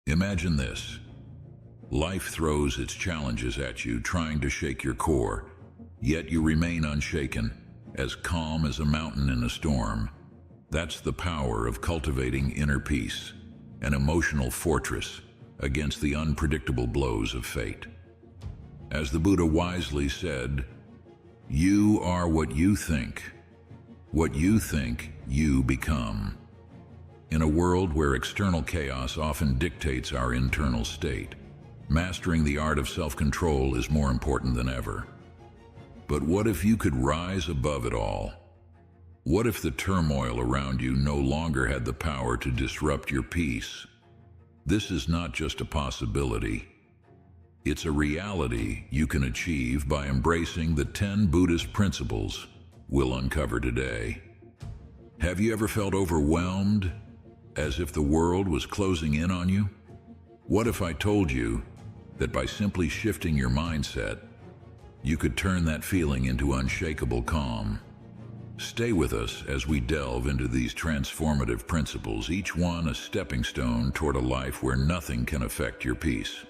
Imagine this. Life throws its challenges at you, trying to shake your core, yet you remain unshaken, as calm as a mountain in a storm. That's the power of cultivating inner peace, an emotional fortress against the unpredictable blows of fate. As the Buddha wisely said, "You are what you think. What you think, you become." In a world where external chaos often dictates our internal state, mastering the art of self-control is more important than ever. But what if you could rise above it all? What if the turmoil around you no longer had the power to disrupt your peace? This is not just a possibility. It's a reality you can achieve by embracing the 10 Buddhist principles we'll uncover today. Have you ever felt overwhelmed, as if the world was closing in on you? What if I told you that by simply shifting your mindset, you could turn that feeling into unshakable calm? Stay with us as we delve into these transformative principles, each one a stepping stone toward a life where nothing can affect your peace.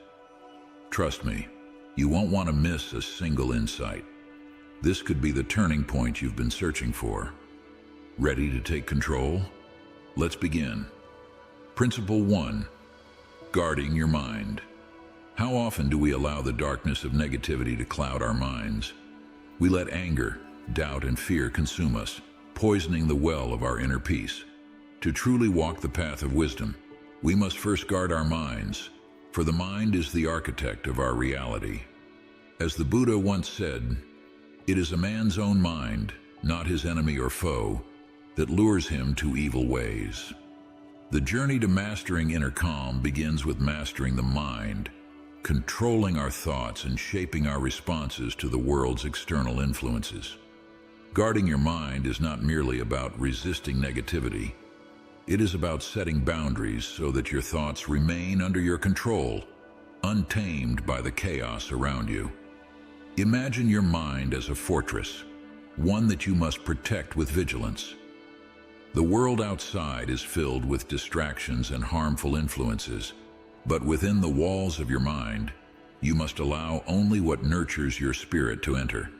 Trust me, you won't want to miss a single insight. This could be the turning point you've been searching for. Ready to take control? Let's begin. Principle 1. Guarding your mind. How often do we allow the darkness of negativity to cloud our minds? We let anger, doubt, and fear consume us, poisoning the well of our inner peace. To truly walk the path of wisdom, we must first guard our minds, for the mind is the architect of our reality. As the Buddha once said, "It is a man's own mind, not his enemy or foe, that lures him to evil ways." The journey to mastering inner calm begins with mastering the mind, controlling our thoughts and shaping our responses to the world's external influences. Guarding your mind is not merely about resisting negativity. It is about setting boundaries so that your thoughts remain under your control, untamed by the chaos around you. Imagine your mind as a fortress, one that you must protect with vigilance. The world outside is filled with distractions and harmful influences, but within the walls of your mind, you must allow only what nurtures your spirit to enter.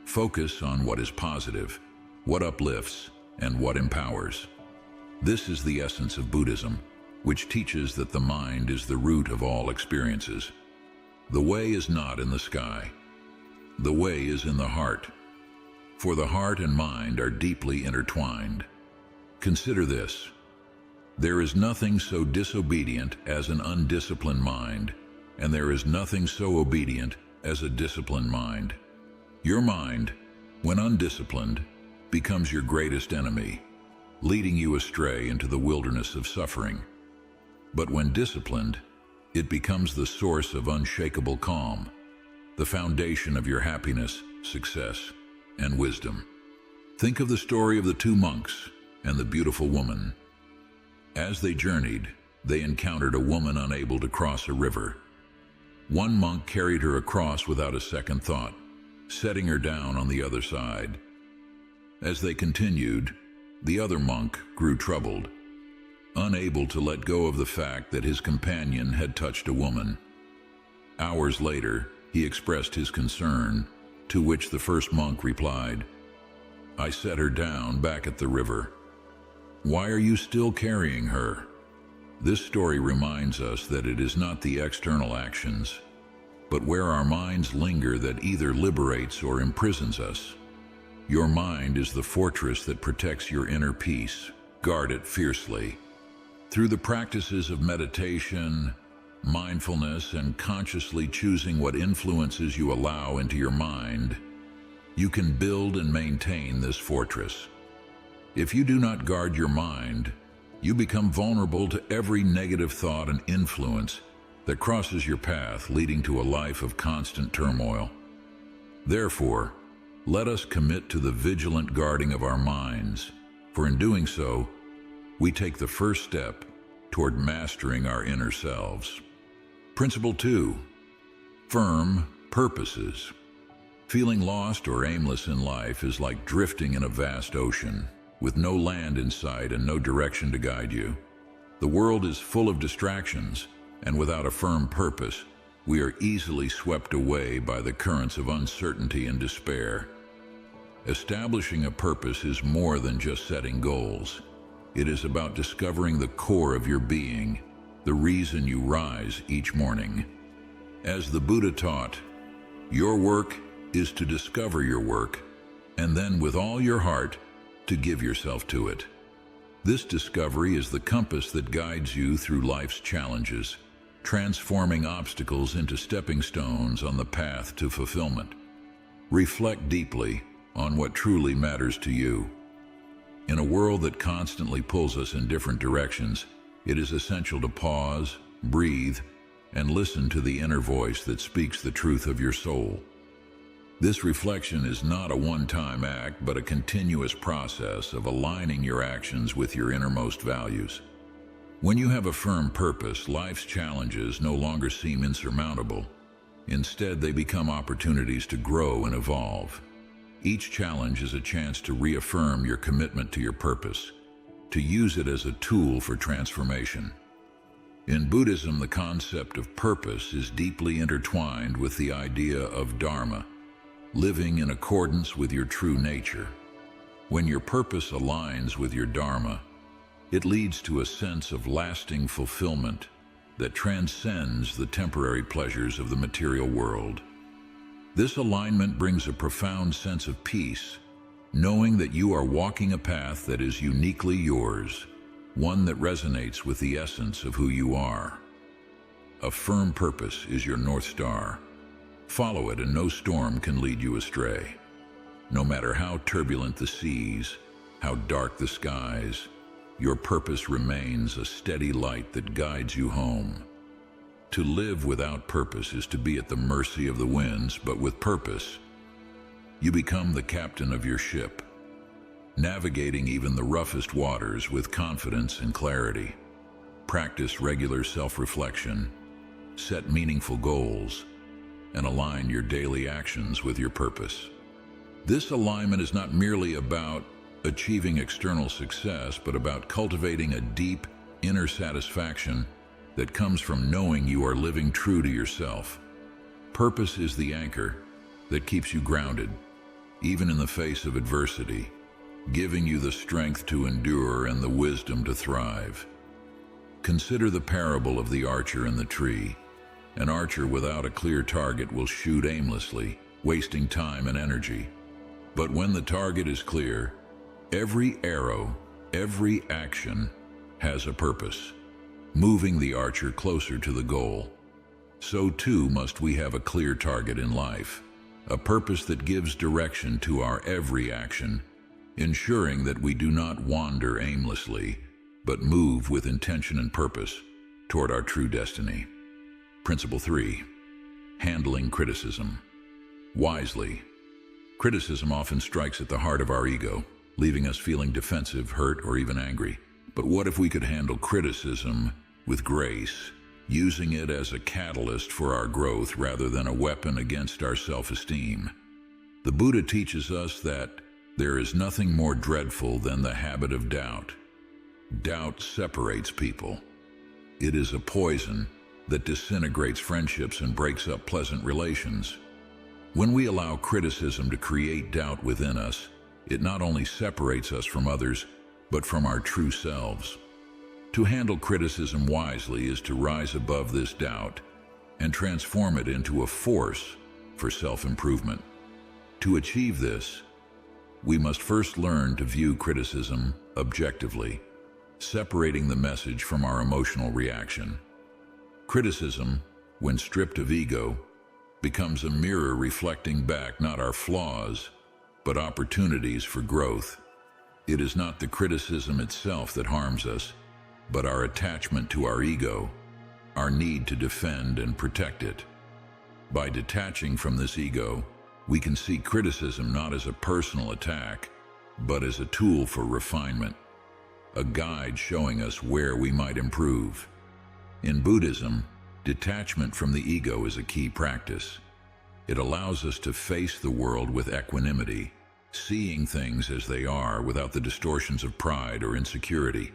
Focus on what is positive, what uplifts, and what empowers. This is the essence of Buddhism, which teaches that the mind is the root of all experiences. The way is not in the sky. The way is in the heart. For the heart and mind are deeply intertwined. Consider this. There is nothing so disobedient as an undisciplined mind, and there is nothing so obedient as a disciplined mind. Your mind, when undisciplined, becomes your greatest enemy, leading you astray into the wilderness of suffering. But when disciplined, it becomes the source of unshakable calm, the foundation of your happiness, success, and wisdom. Think of the story of the two monks and the beautiful woman. As they journeyed, they encountered a woman unable to cross a river. One monk carried her across without a second thought, setting her down on the other side. As they continued, the other monk grew troubled, unable to let go of the fact that his companion had touched a woman. Hours later, he expressed his concern, to which the first monk replied, "I set her down back at the river. Why are you still carrying her?" This story reminds us that it is not the external actions, but where our minds linger that either liberates or imprisons us. Your mind is the fortress that protects your inner peace. Guard it fiercely. Through the practices of meditation, mindfulness, and consciously choosing what influences you allow into your mind, you can build and maintain this fortress. If you do not guard your mind, you become vulnerable to every negative thought and influence that crosses your path, leading to a life of constant turmoil. Therefore, let us commit to the vigilant guarding of our minds, for in doing so, we take the first step toward mastering our inner selves. Principle 2. Firm purposes. Feeling lost or aimless in life is like drifting in a vast ocean, with no land in sight and no direction to guide you. The world is full of distractions, And without a firm purpose, we are easily swept away by the currents of uncertainty and despair. Establishing a purpose is more than just setting goals. It is about discovering the core of your being, the reason you rise each morning. As the Buddha taught, your work is to discover your work, and then with all your heart, to give yourself to it. This discovery is the compass that guides you through life's challenges, transforming obstacles into stepping stones on the path to fulfillment. Reflect deeply on what truly matters to you. In a world that constantly pulls us in different directions, it is essential to pause, breathe, and listen to the inner voice that speaks the truth of your soul. This reflection is not a one-time act, but a continuous process of aligning your actions with your innermost values. When you have a firm purpose, life's challenges no longer seem insurmountable. Instead, they become opportunities to grow and evolve. Each challenge is a chance to reaffirm your commitment to your purpose, to use it as a tool for transformation. In Buddhism, the concept of purpose is deeply intertwined with the idea of dharma, living in accordance with your true nature. When your purpose aligns with your dharma, it leads to a sense of lasting fulfillment that transcends the temporary pleasures of the material world. This alignment brings a profound sense of peace, knowing that you are walking a path that is uniquely yours, one that resonates with the essence of who you are. A firm purpose is your North Star. Follow it and no storm can lead you astray. No matter how turbulent the seas, how dark the skies, your purpose remains a steady light that guides you home. To live without purpose is to be at the mercy of the winds, but with purpose, you become the captain of your ship, navigating even the roughest waters with confidence and clarity. Practice regular self-reflection, set meaningful goals, and align your daily actions with your purpose. This alignment is not merely about achieving external success, but about cultivating a deep inner satisfaction that comes from knowing you are living true to yourself. Purpose is the anchor that keeps you grounded, even in the face of adversity, giving you the strength to endure and the wisdom to thrive. Consider the parable of the archer and the tree. An archer without a clear target will shoot aimlessly, wasting time and energy. But when the target is clear, every arrow, every action has a purpose, moving the archer closer to the goal. So too must we have a clear target in life, a purpose that gives direction to our every action, ensuring that we do not wander aimlessly, but move with intention and purpose toward our true destiny. Principle 3. Handling criticism wisely. Criticism often strikes at the heart of our ego, leaving us feeling defensive, hurt, or even angry. But what if we could handle criticism with grace, using it as a catalyst for our growth rather than a weapon against our self-esteem? The Buddha teaches us that there is nothing more dreadful than the habit of doubt. Doubt separates people. It is a poison that disintegrates friendships and breaks up pleasant relations. When we allow criticism to create doubt within us, it not only separates us from others, but from our true selves. To handle criticism wisely is to rise above this doubt and transform it into a force for self-improvement. To achieve this, we must first learn to view criticism objectively, separating the message from our emotional reaction. Criticism, when stripped of ego, becomes a mirror reflecting back not our flaws, but opportunities for growth. It is not the criticism itself that harms us, but our attachment to our ego, our need to defend and protect it. By detaching from this ego, we can see criticism not as a personal attack, but as a tool for refinement, a guide showing us where we might improve. In Buddhism, detachment from the ego is a key practice. It allows us to face the world with equanimity, seeing things as they are without the distortions of pride or insecurity.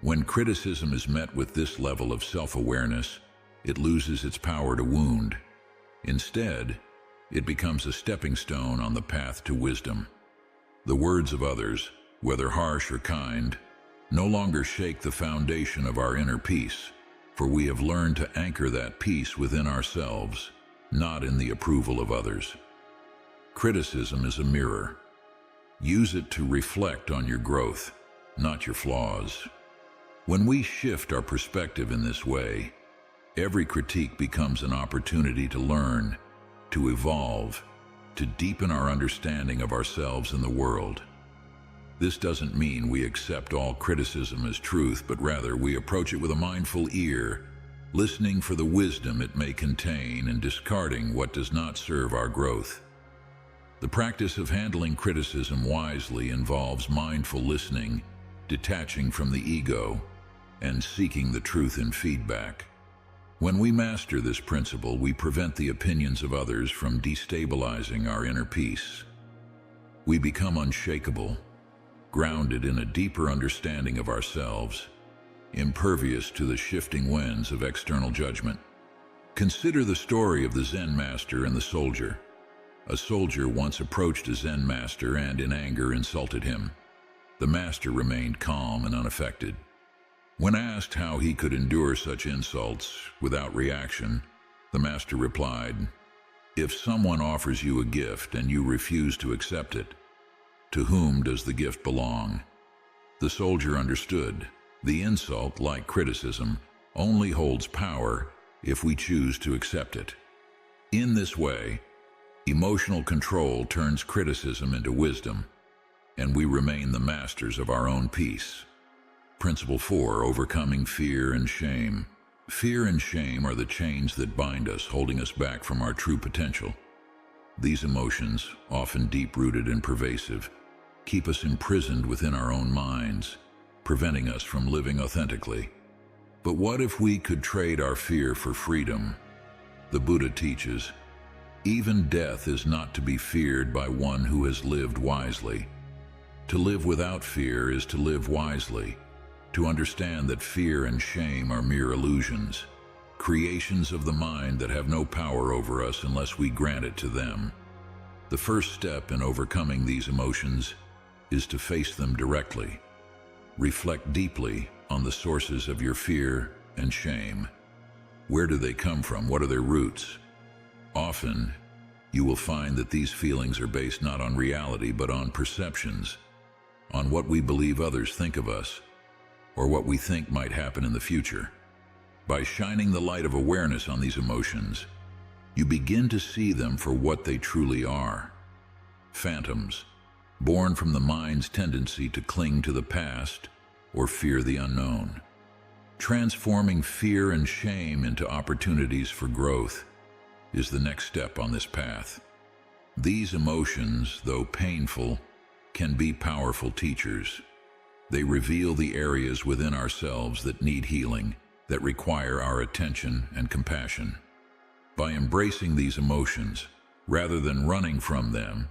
When criticism is met with this level of self-awareness, it loses its power to wound. Instead, it becomes a stepping stone on the path to wisdom. The words of others, whether harsh or kind, no longer shake the foundation of our inner peace, for we have learned to anchor that peace within ourselves, not in the approval of others. Criticism is a mirror. Use it to reflect on your growth, not your flaws. When we shift our perspective in this way, every critique becomes an opportunity to learn, to evolve, to deepen our understanding of ourselves and the world. This doesn't mean we accept all criticism as truth, but rather we approach it with a mindful ear, listening for the wisdom it may contain and discarding what does not serve our growth. The practice of handling criticism wisely involves mindful listening, detaching from the ego, and seeking the truth in feedback. When we master this principle, we prevent the opinions of others from destabilizing our inner peace. We become unshakable, grounded in a deeper understanding of ourselves, impervious to the shifting winds of external judgment. Consider the story of the Zen master and the soldier. A soldier once approached a Zen master and, in anger, insulted him. The master remained calm and unaffected. When asked how he could endure such insults without reaction, the master replied, "If someone offers you a gift and you refuse to accept it, to whom does the gift belong?" The soldier understood. The insult, like criticism, only holds power if we choose to accept it. In this way, emotional control turns criticism into wisdom, and we remain the masters of our own peace. Principle 4, overcoming fear and shame. Fear and shame are the chains that bind us, holding us back from our true potential. These emotions, often deep-rooted and pervasive, keep us imprisoned within our own minds, preventing us from living authentically. But what if we could trade our fear for freedom? The Buddha teaches, even death is not to be feared by one who has lived wisely. To live without fear is to live wisely, to understand that fear and shame are mere illusions, creations of the mind that have no power over us unless we grant it to them. The first step in overcoming these emotions is to face them directly. Reflect deeply on the sources of your fear and shame. Where do they come from? What are their roots? Often, you will find that these feelings are based not on reality but on perceptions, on what we believe others think of us, or what we think might happen in the future. By shining the light of awareness on these emotions, you begin to see them for what they truly are. Phantoms, born from the mind's tendency to cling to the past or fear the unknown. Transforming fear and shame into opportunities for growth is the next step on this path. These emotions, though painful, can be powerful teachers. They reveal the areas within ourselves that need healing, that require our attention and compassion. By embracing these emotions, rather than running from them,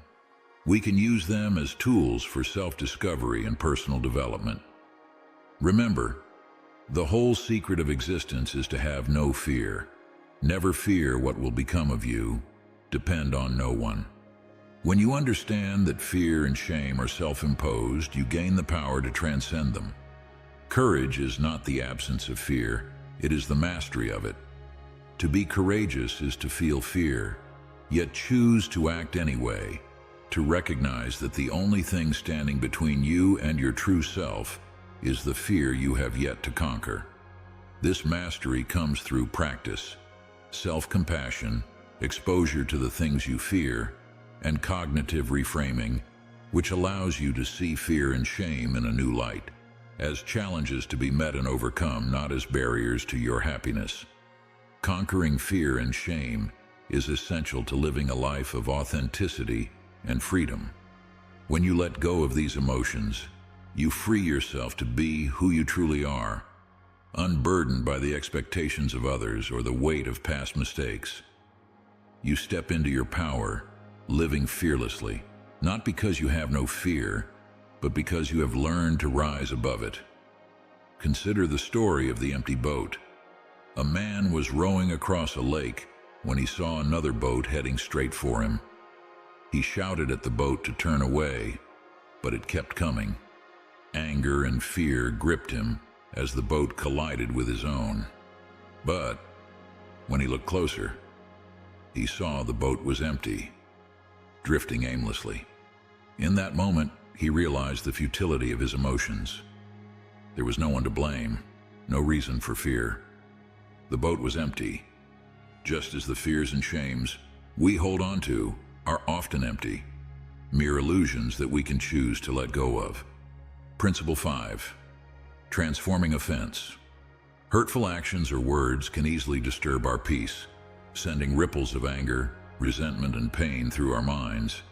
we can use them as tools for self-discovery and personal development. Remember, the whole secret of existence is to have no fear. Never fear what will become of you. Depend on no one. When you understand that fear and shame are self-imposed, you gain the power to transcend them. Courage is not the absence of fear, it is the mastery of it. To be courageous is to feel fear, yet choose to act anyway, to recognize that the only thing standing between you and your true self is the fear you have yet to conquer. This mastery comes through practice, self-compassion, exposure to the things you fear, and cognitive reframing, which allows you to see fear and shame in a new light, as challenges to be met and overcome, not as barriers to your happiness. Conquering fear and shame is essential to living a life of authenticity and freedom. When you let go of these emotions, you free yourself to be who you truly are, unburdened by the expectations of others or the weight of past mistakes. You step into your power, living fearlessly, not because you have no fear, but because you have learned to rise above it. Consider the story of the empty boat. A man was rowing across a lake when he saw another boat heading straight for him. He shouted at the boat to turn away, but it kept coming. Anger and fear gripped him as the boat collided with his own. But when he looked closer, he saw the boat was empty, drifting aimlessly. In that moment, he realized the futility of his emotions. There was no one to blame, no reason for fear. The boat was empty, just as the fears and shames we hold on to are often empty, mere illusions that we can choose to let go of. Principle 5. Transforming offense. Hurtful actions or words can easily disturb our peace, sending ripples of anger, resentment, and pain through our minds.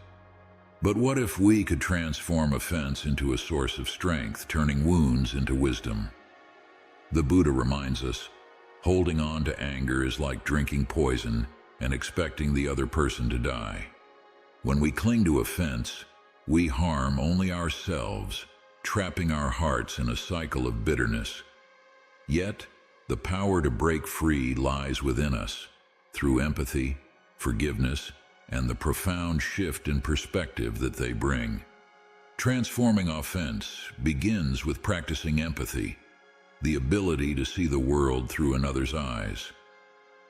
But what if we could transform offense into a source of strength, turning wounds into wisdom? The Buddha reminds us, holding on to anger is like drinking poison and expecting the other person to die. When we cling to offense, we harm only ourselves, trapping our hearts in a cycle of bitterness. Yet, the power to break free lies within us, through empathy, forgiveness, and the profound shift in perspective that they bring. Transforming offense begins with practicing empathy, the ability to see the world through another's eyes.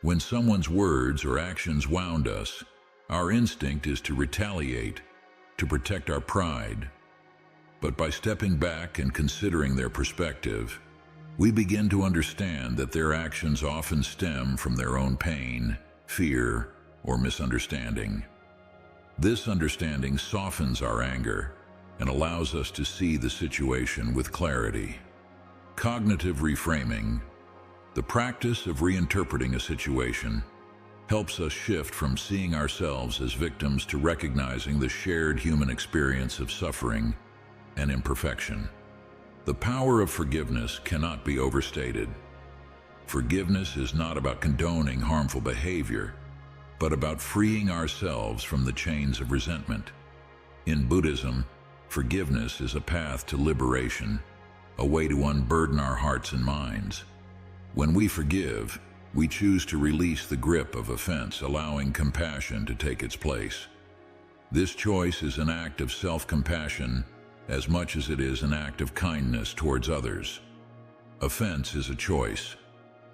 When someone's words or actions wound us, our instinct is to retaliate, to protect our pride. But by stepping back and considering their perspective, we begin to understand that their actions often stem from their own pain, fear, or misunderstanding. This understanding softens our anger and allows us to see the situation with clarity. Cognitive reframing, the practice of reinterpreting a situation, helps us shift from seeing ourselves as victims to recognizing the shared human experience of suffering and imperfection. The power of forgiveness cannot be overstated. Forgiveness is not about condoning harmful behavior, but about freeing ourselves from the chains of resentment. In Buddhism, forgiveness is a path to liberation, a way to unburden our hearts and minds. When we forgive, we choose to release the grip of offense, allowing compassion to take its place. This choice is an act of self-compassion as much as it is an act of kindness towards others. Offense is a choice,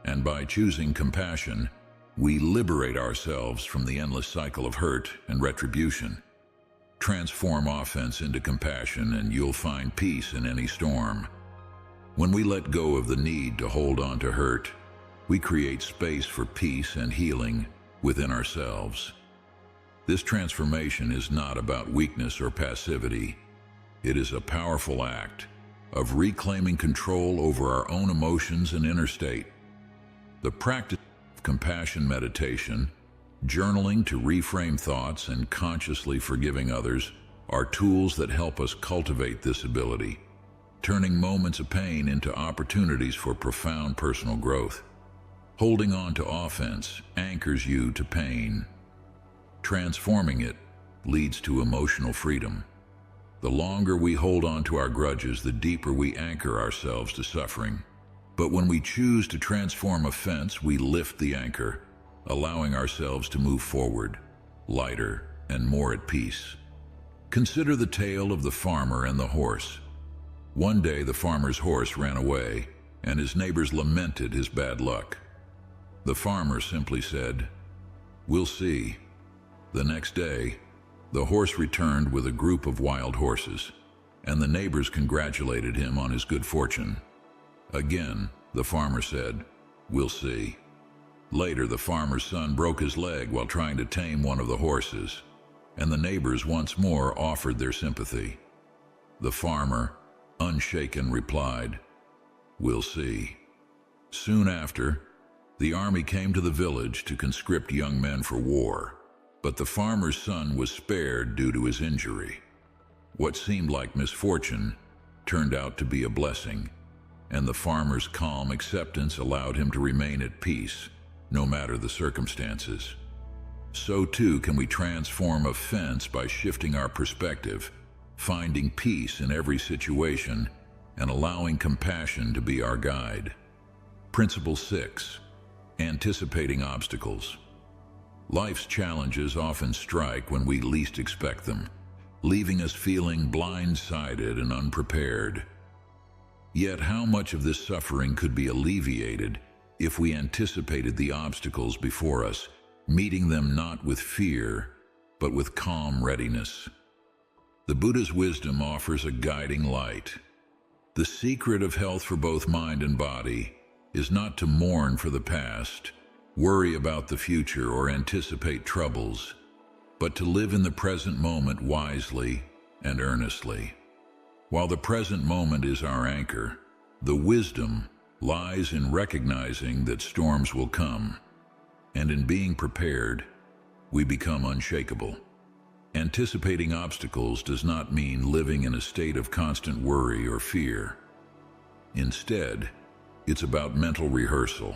and by choosing compassion, we liberate ourselves from the endless cycle of hurt and retribution. Transform offense into compassion and you'll find peace in any storm. When we let go of the need to hold on to hurt, we create space for peace and healing within ourselves. This transformation is not about weakness or passivity. It is a powerful act of reclaiming control over our own emotions and inner state. The practice of compassion meditation, journaling to reframe thoughts, and consciously forgiving others are tools that help us cultivate this ability, turning moments of pain into opportunities for profound personal growth. Holding on to offense anchors you to pain. Transforming it leads to emotional freedom. The longer we hold on to our grudges, the deeper we anchor ourselves to suffering. But when we choose to transform offense, we lift the anchor, allowing ourselves to move forward, lighter and more at peace. Consider the tale of the farmer and the horse. One day the farmer's horse ran away, and his neighbors lamented his bad luck. The farmer simply said, "We'll see." The next day, the horse returned with a group of wild horses, and the neighbors congratulated him on his good fortune. Again, the farmer said, "We'll see." Later, the farmer's son broke his leg while trying to tame one of the horses, and the neighbors once more offered their sympathy. The farmer, unshaken, replied, "We'll see." Soon after, the army came to the village to conscript young men for war, but the farmer's son was spared due to his injury. What seemed like misfortune turned out to be a blessing, and the farmer's calm acceptance allowed him to remain at peace, no matter the circumstances. So too can we transform offense by shifting our perspective, finding peace in every situation, and allowing compassion to be our guide. Principle 6. Anticipating obstacles. Life's challenges often strike when we least expect them, leaving us feeling blindsided and unprepared. Yet how much of this suffering could be alleviated if we anticipated the obstacles before us, meeting them not with fear, but with calm readiness? The Buddha's wisdom offers a guiding light. The secret of health for both mind and body is not to mourn for the past, worry about the future, or anticipate troubles, but to live in the present moment wisely and earnestly. While the present moment is our anchor, the wisdom lies in recognizing that storms will come, and in being prepared, we become unshakable. Anticipating obstacles does not mean living in a state of constant worry or fear. Instead, it's about mental rehearsal,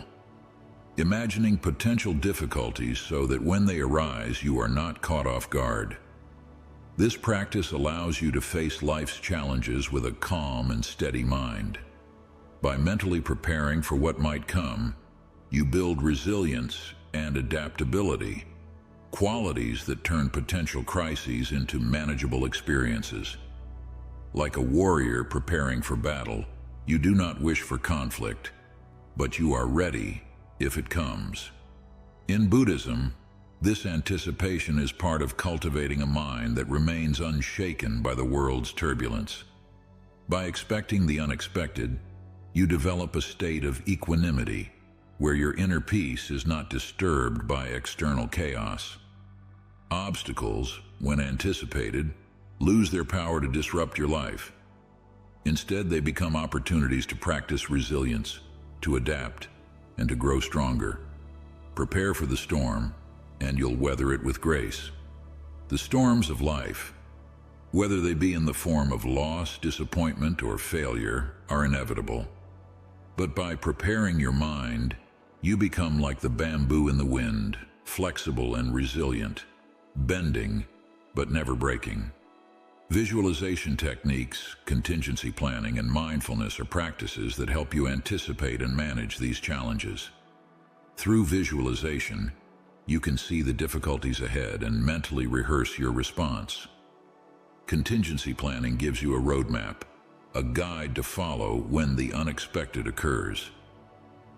imagining potential difficulties so that when they arise, you are not caught off guard. This practice allows you to face life's challenges with a calm and steady mind. By mentally preparing for what might come, you build resilience and adaptability, qualities that turn potential crises into manageable experiences. Like a warrior preparing for battle, you do not wish for conflict, but you are ready if it comes. In Buddhism, this anticipation is part of cultivating a mind that remains unshaken by the world's turbulence. By expecting the unexpected, you develop a state of equanimity, where your inner peace is not disturbed by external chaos. Obstacles, when anticipated, lose their power to disrupt your life. Instead, they become opportunities to practice resilience, to adapt, and to grow stronger. Prepare for the storm, and you'll weather it with grace. The storms of life, whether they be in the form of loss, disappointment, or failure, are inevitable. But by preparing your mind, you become like the bamboo in the wind, flexible and resilient, bending but never breaking. Visualization techniques, contingency planning, and mindfulness are practices that help you anticipate and manage these challenges. Through visualization, you can see the difficulties ahead and mentally rehearse your response. Contingency planning gives you a roadmap, a guide to follow when the unexpected occurs.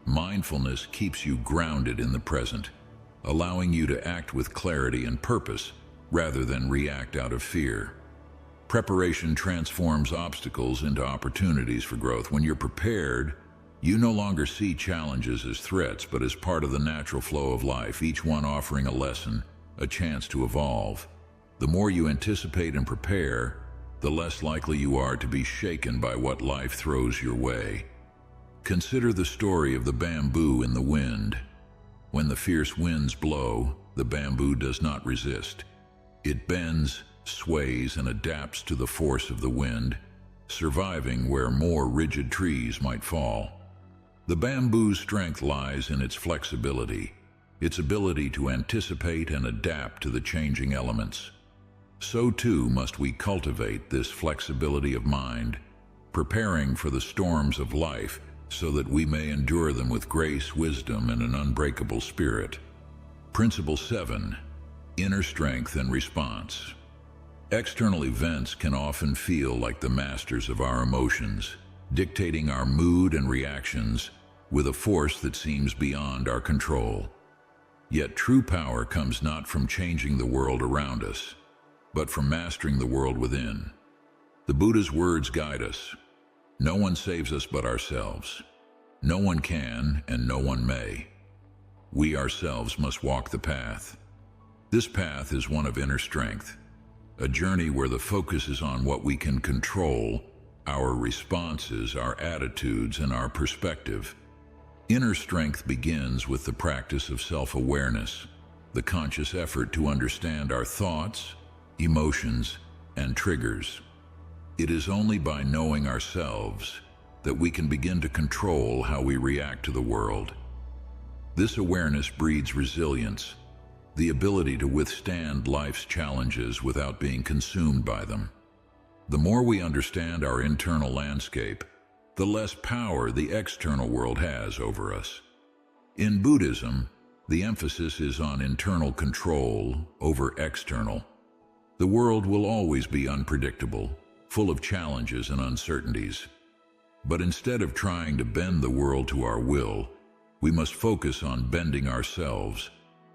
Mindfulness keeps you grounded in the present, allowing you to act with clarity and purpose rather than react out of fear. Preparation transforms obstacles into opportunities for growth. When you're prepared, you no longer see challenges as threats, but as part of the natural flow of life, each one offering a lesson, a chance to evolve. The more you anticipate and prepare, the less likely you are to be shaken by what life throws your way. Consider the story of the bamboo in the wind. When the fierce winds blow, the bamboo does not resist. It bends, sways, and adapts to the force of the wind, surviving where more rigid trees might fall. The bamboo's strength lies in its flexibility, its ability to anticipate and adapt to the changing elements. So too must we cultivate this flexibility of mind, preparing for the storms of life so that we may endure them with grace, wisdom, and an unbreakable spirit. Principle 7. Inner strength and response. External events can often feel like the masters of our emotions, dictating our mood and reactions with a force that seems beyond our control. Yet true power comes not from changing the world around us, but from mastering the world within. The Buddha's words guide us. No one saves us but ourselves. No one can and no one may. We ourselves must walk the path. This path is one of inner strength, a journey where the focus is on what we can control, our responses, our attitudes, and our perspective. Inner strength begins with the practice of self-awareness, the conscious effort to understand our thoughts, emotions, and triggers. It is only by knowing ourselves that we can begin to control how we react to the world. This awareness breeds resilience, the ability to withstand life's challenges without being consumed by them. The more we understand our internal landscape, the less power the external world has over us. In Buddhism, the emphasis is on internal control over external. The world will always be unpredictable, full of challenges and uncertainties. But instead of trying to bend the world to our will, we must focus on bending ourselves,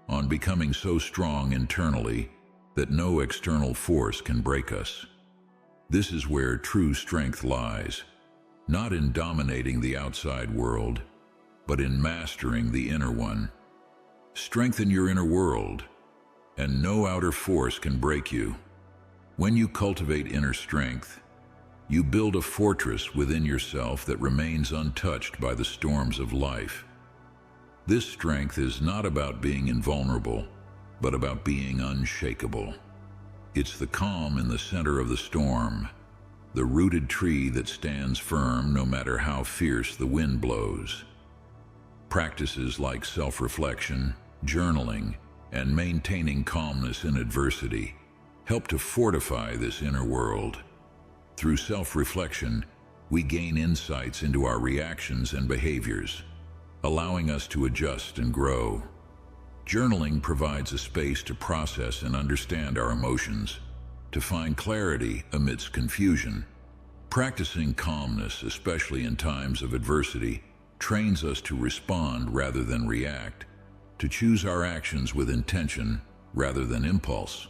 on becoming so strong internally that no external force can break us. This is where true strength lies, not in dominating the outside world, but in mastering the inner one. Strengthen your inner world, and no outer force can break you. When you cultivate inner strength, you build a fortress within yourself that remains untouched by the storms of life. This strength is not about being invulnerable, but about being unshakable. It's the calm in the center of the storm, the rooted tree that stands firm no matter how fierce the wind blows. Practices like self-reflection, journaling, and maintaining calmness in adversity help to fortify this inner world. Through self-reflection, we gain insights into our reactions and behaviors, allowing us to adjust and grow. Journaling provides a space to process and understand our emotions, to find clarity amidst confusion. Practicing calmness, especially in times of adversity, trains us to respond rather than react, to choose our actions with intention rather than impulse.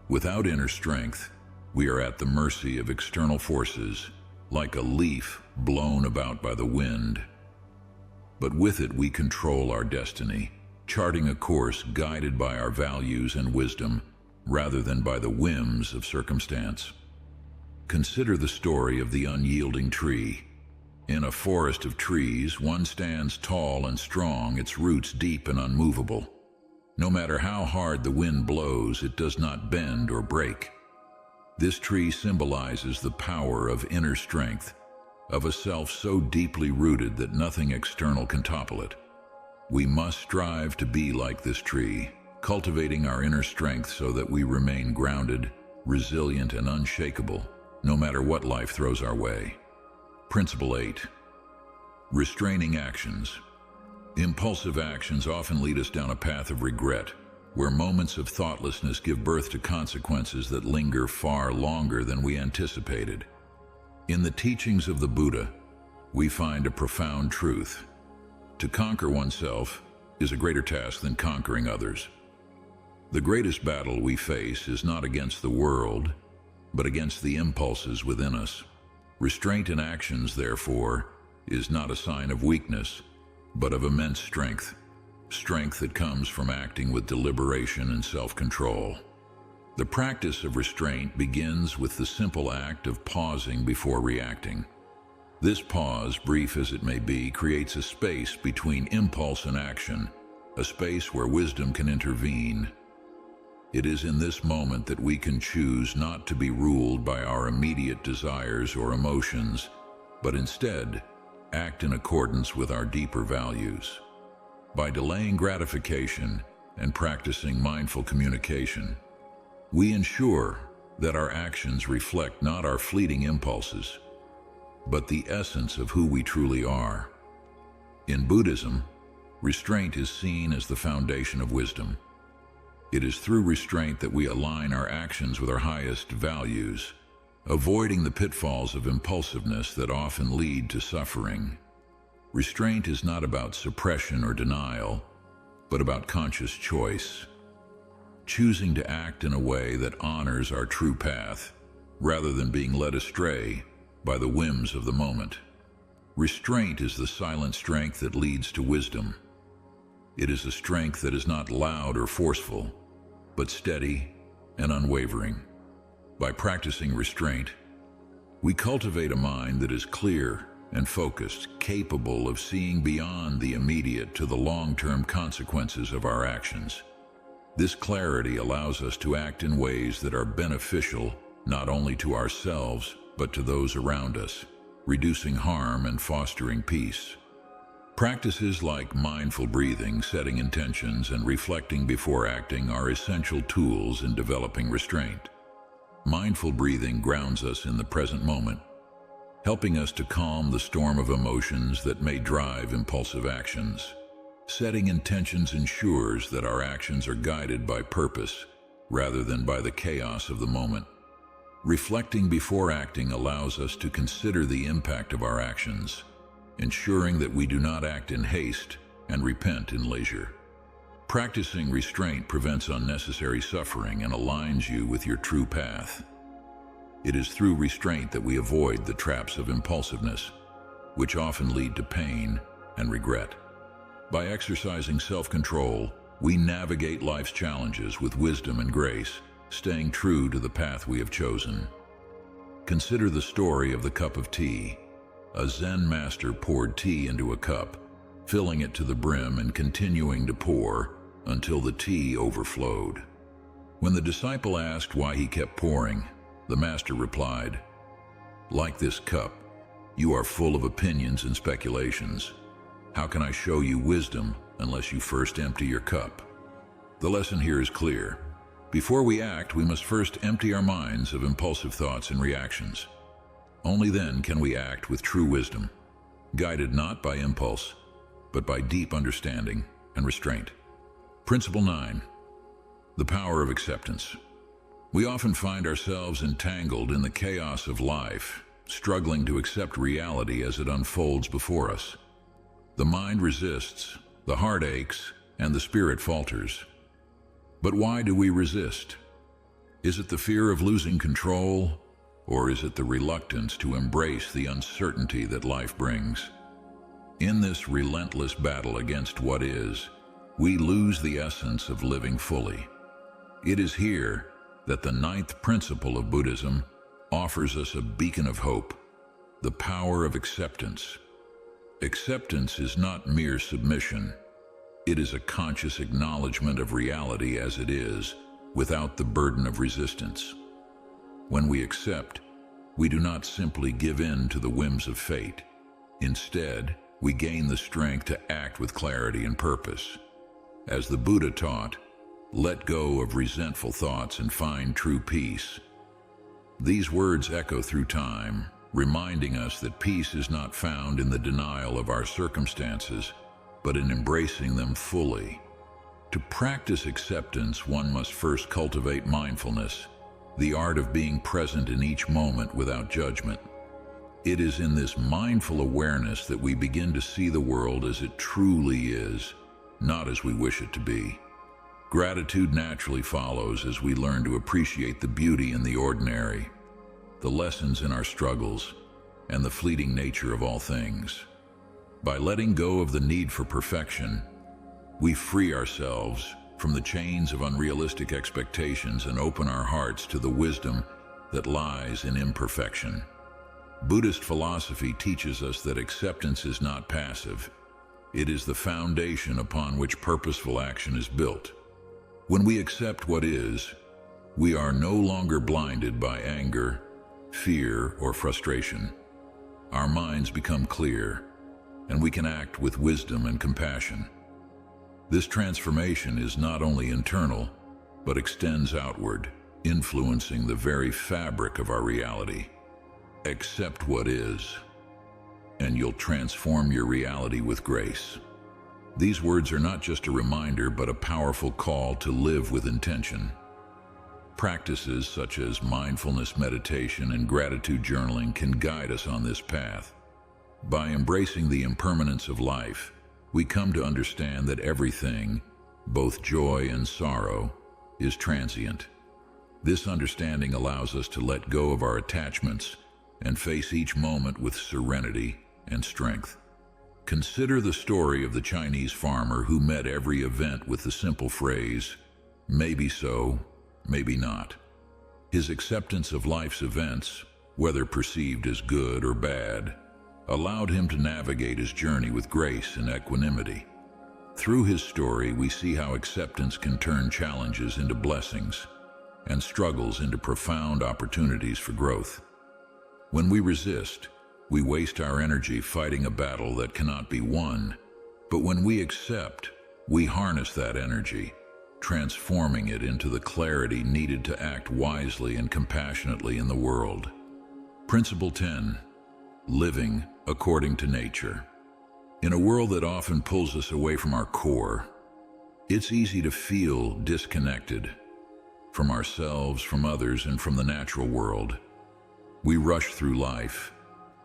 Without inner strength, we are at the mercy of external forces, like a leaf blown about by the wind. But with it, we control our destiny, charting a course guided by our values and wisdom, rather than by the whims of circumstance. Consider the story of the unyielding tree. In a forest of trees, one stands tall and strong, its roots deep and unmovable. No matter how hard the wind blows, it does not bend or break. This tree symbolizes the power of inner strength, of a self so deeply rooted that nothing external can topple it. We must strive to be like this tree, cultivating our inner strength so that we remain grounded, resilient, and unshakable, no matter what life throws our way. Principle 8. Restraining actions. Impulsive actions often lead us down a path of regret, where moments of thoughtlessness give birth to consequences that linger far longer than we anticipated. In the teachings of the Buddha, we find a profound truth. To conquer oneself is a greater task than conquering others. The greatest battle we face is not against the world, but against the impulses within us. Restraint in actions, therefore, is not a sign of weakness, but of immense strength. Strength that comes from acting with deliberation and self-control. The practice of restraint begins with the simple act of pausing before reacting. This pause, brief as it may be, creates a space between impulse and action, a space where wisdom can intervene. It is in this moment that we can choose not to be ruled by our immediate desires or emotions, but instead act in accordance with our deeper values. By delaying gratification and practicing mindful communication, we ensure that our actions reflect not our fleeting impulses, but the essence of who we truly are. In Buddhism, restraint is seen as the foundation of wisdom. It is through restraint that we align our actions with our highest values, avoiding the pitfalls of impulsiveness that often lead to suffering. Restraint is not about suppression or denial, but about conscious choice, choosing to act in a way that honors our true path, rather than being led astray by the whims of the moment. Restraint is the silent strength that leads to wisdom. It is a strength that is not loud or forceful, but steady and unwavering. By practicing restraint, we cultivate a mind that is clear and focused, capable of seeing beyond the immediate to the long-term consequences of our actions. This clarity allows us to act in ways that are beneficial not only to ourselves, but to those around us, reducing harm and fostering peace. Practices like mindful breathing, setting intentions, and reflecting before acting are essential tools in developing restraint. Mindful breathing grounds us in the present moment, helping us to calm the storm of emotions that may drive impulsive actions. Setting intentions ensures that our actions are guided by purpose rather than by the chaos of the moment. Reflecting before acting allows us to consider the impact of our actions, ensuring that we do not act in haste and repent in leisure. Practicing restraint prevents unnecessary suffering and aligns you with your true path. It is through restraint that we avoid the traps of impulsiveness, which often lead to pain and regret. By exercising self-control, we navigate life's challenges with wisdom and grace, staying true to the path we have chosen. Consider the story of the cup of tea. A Zen master poured tea into a cup, filling it to the brim and continuing to pour until the tea overflowed. When the disciple asked why he kept pouring, the master replied, "Like this cup, you are full of opinions and speculations. How can I show you wisdom unless you first empty your cup?" The lesson here is clear. Before we act, we must first empty our minds of impulsive thoughts and reactions. Only then can we act with true wisdom, guided not by impulse, but by deep understanding and restraint. Principle 9. The power of acceptance. We often find ourselves entangled in the chaos of life, struggling to accept reality as it unfolds before us. The mind resists, the heart aches, and the spirit falters. But why do we resist? Is it the fear of losing control, or is it the reluctance to embrace the uncertainty that life brings? In this relentless battle against what is, we lose the essence of living fully. It is here that the 9th principle of Buddhism offers us a beacon of hope, the power of acceptance. Acceptance is not mere submission. It is a conscious acknowledgement of reality as it is, without the burden of resistance. When we accept, we do not simply give in to the whims of fate. Instead, we gain the strength to act with clarity and purpose. As the Buddha taught, let go of resentful thoughts and find true peace. These words echo through time, reminding us that peace is not found in the denial of our circumstances, but in embracing them fully. To practice acceptance, one must first cultivate mindfulness, the art of being present in each moment without judgment. It is in this mindful awareness that we begin to see the world as it truly is, not as we wish it to be. Gratitude naturally follows as we learn to appreciate the beauty in the ordinary, the lessons in our struggles, and the fleeting nature of all things. By letting go of the need for perfection, we free ourselves from the chains of unrealistic expectations and open our hearts to the wisdom that lies in imperfection. Buddhist philosophy teaches us that acceptance is not passive. It is the foundation upon which purposeful action is built. When we accept what is, we are no longer blinded by anger, fear, or frustration. Our minds become clear, and we can act with wisdom and compassion. This transformation is not only internal, but extends outward, influencing the very fabric of our reality. Accept what is, and you'll transform your reality with grace. These words are not just a reminder, but a powerful call to live with intention. Practices such as mindfulness meditation and gratitude journaling can guide us on this path. By embracing the impermanence of life, we come to understand that everything, both joy and sorrow, is transient. This understanding allows us to let go of our attachments and face each moment with serenity and strength. Consider the story of the Chinese farmer who met every event with the simple phrase, "Maybe so, maybe not." His acceptance of life's events, whether perceived as good or bad, allowed him to navigate his journey with grace and equanimity. Through his story, we see how acceptance can turn challenges into blessings and struggles into profound opportunities for growth. When we resist, we waste our energy fighting a battle that cannot be won. But when we accept, we harness that energy, transforming it into the clarity needed to act wisely and compassionately in the world. Principle 10. living according to nature. In a world that often pulls us away from our core, it's easy to feel disconnected from ourselves, from others, and from the natural world. We rush through life,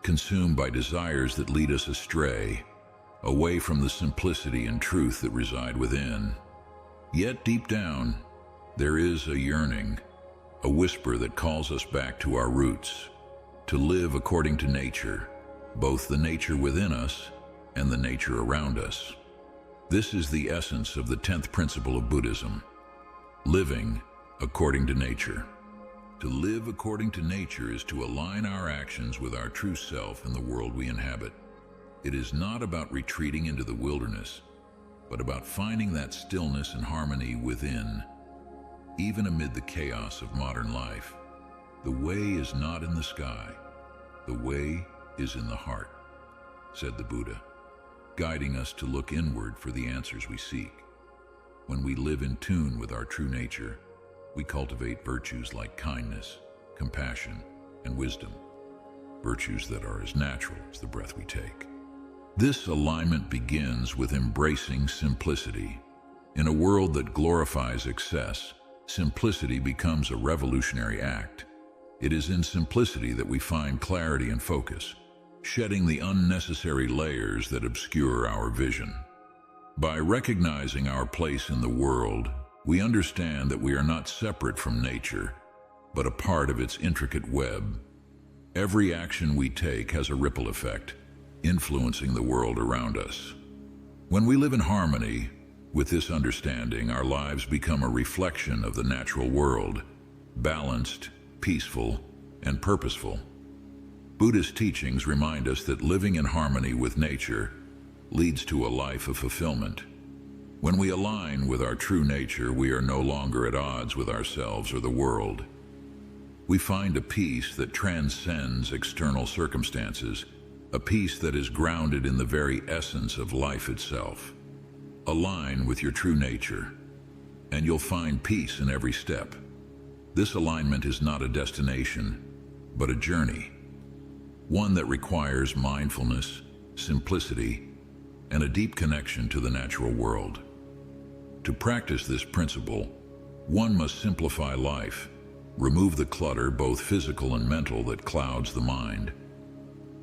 consumed by desires that lead us astray, away from the simplicity and truth that reside within. Yet deep down, there is a yearning, a whisper that calls us back to our roots, to live according to nature, both the nature within us and the nature around us. This is the essence of the 10th principle of Buddhism, living according to nature. To live according to nature is to align our actions with our true self and the world we inhabit. It is not about retreating into the wilderness, but about finding that stillness and harmony within, even amid the chaos of modern life. The way is not in the sky. The way is in the heart, said the Buddha, guiding us to look inward for the answers we seek. When we live in tune with our true nature, we cultivate virtues like kindness, compassion, and wisdom, virtues that are as natural as the breath we take. This alignment begins with embracing simplicity. In a world that glorifies excess, simplicity becomes a revolutionary act. It is in simplicity that we find clarity and focus, shedding the unnecessary layers that obscure our vision. By recognizing our place in the world, we understand that we are not separate from nature, but a part of its intricate web. Every action we take has a ripple effect, influencing the world around us. When we live in harmony with this understanding, our lives become a reflection of the natural world, balanced, peaceful, and purposeful. Buddhist teachings remind us that living in harmony with nature leads to a life of fulfillment. When we align with our true nature, we are no longer at odds with ourselves or the world. We find a peace that transcends external circumstances, a peace that is grounded in the very essence of life itself. Align with your true nature, and you'll find peace in every step. This alignment is not a destination, but a journey, one that requires mindfulness, simplicity, and a deep connection to the natural world. To practice this principle, one must simplify life, remove the clutter, both physical and mental, that clouds the mind.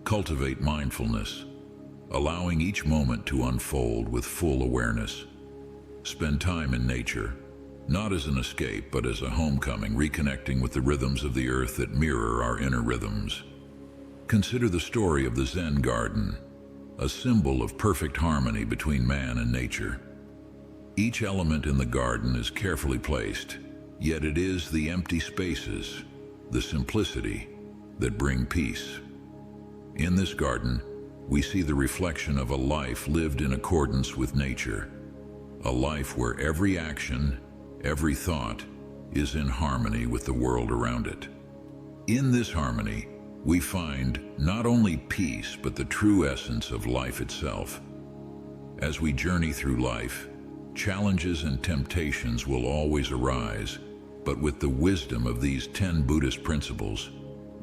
Cultivate mindfulness, allowing each moment to unfold with full awareness. Spend time in nature, not as an escape, but as a homecoming, reconnecting with the rhythms of the earth that mirror our inner rhythms. Consider the story of the Zen garden, a symbol of perfect harmony between man and nature. Each element in the garden is carefully placed, yet it is the empty spaces, the simplicity, that bring peace. In this garden, we see the reflection of a life lived in accordance with nature, a life where every action, every thought, is in harmony with the world around it. In this harmony, we find not only peace, but the true essence of life itself. As we journey through life, challenges and temptations will always arise, but with the wisdom of these 10 Buddhist principles,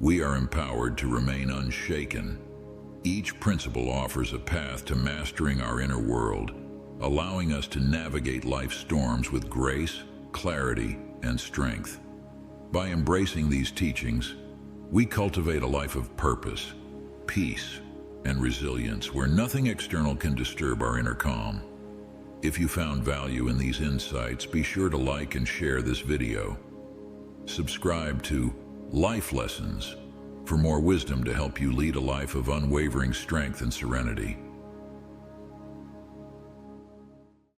we are empowered to remain unshaken. Each principle offers a path to mastering our inner world, allowing us to navigate life's storms with grace, clarity, and strength. By embracing these teachings, we cultivate a life of purpose, peace, and resilience, where nothing external can disturb our inner calm. If you found value in these insights, be sure to like and share this video. Subscribe to Life Lessons for more wisdom to help you lead a life of unwavering strength and serenity.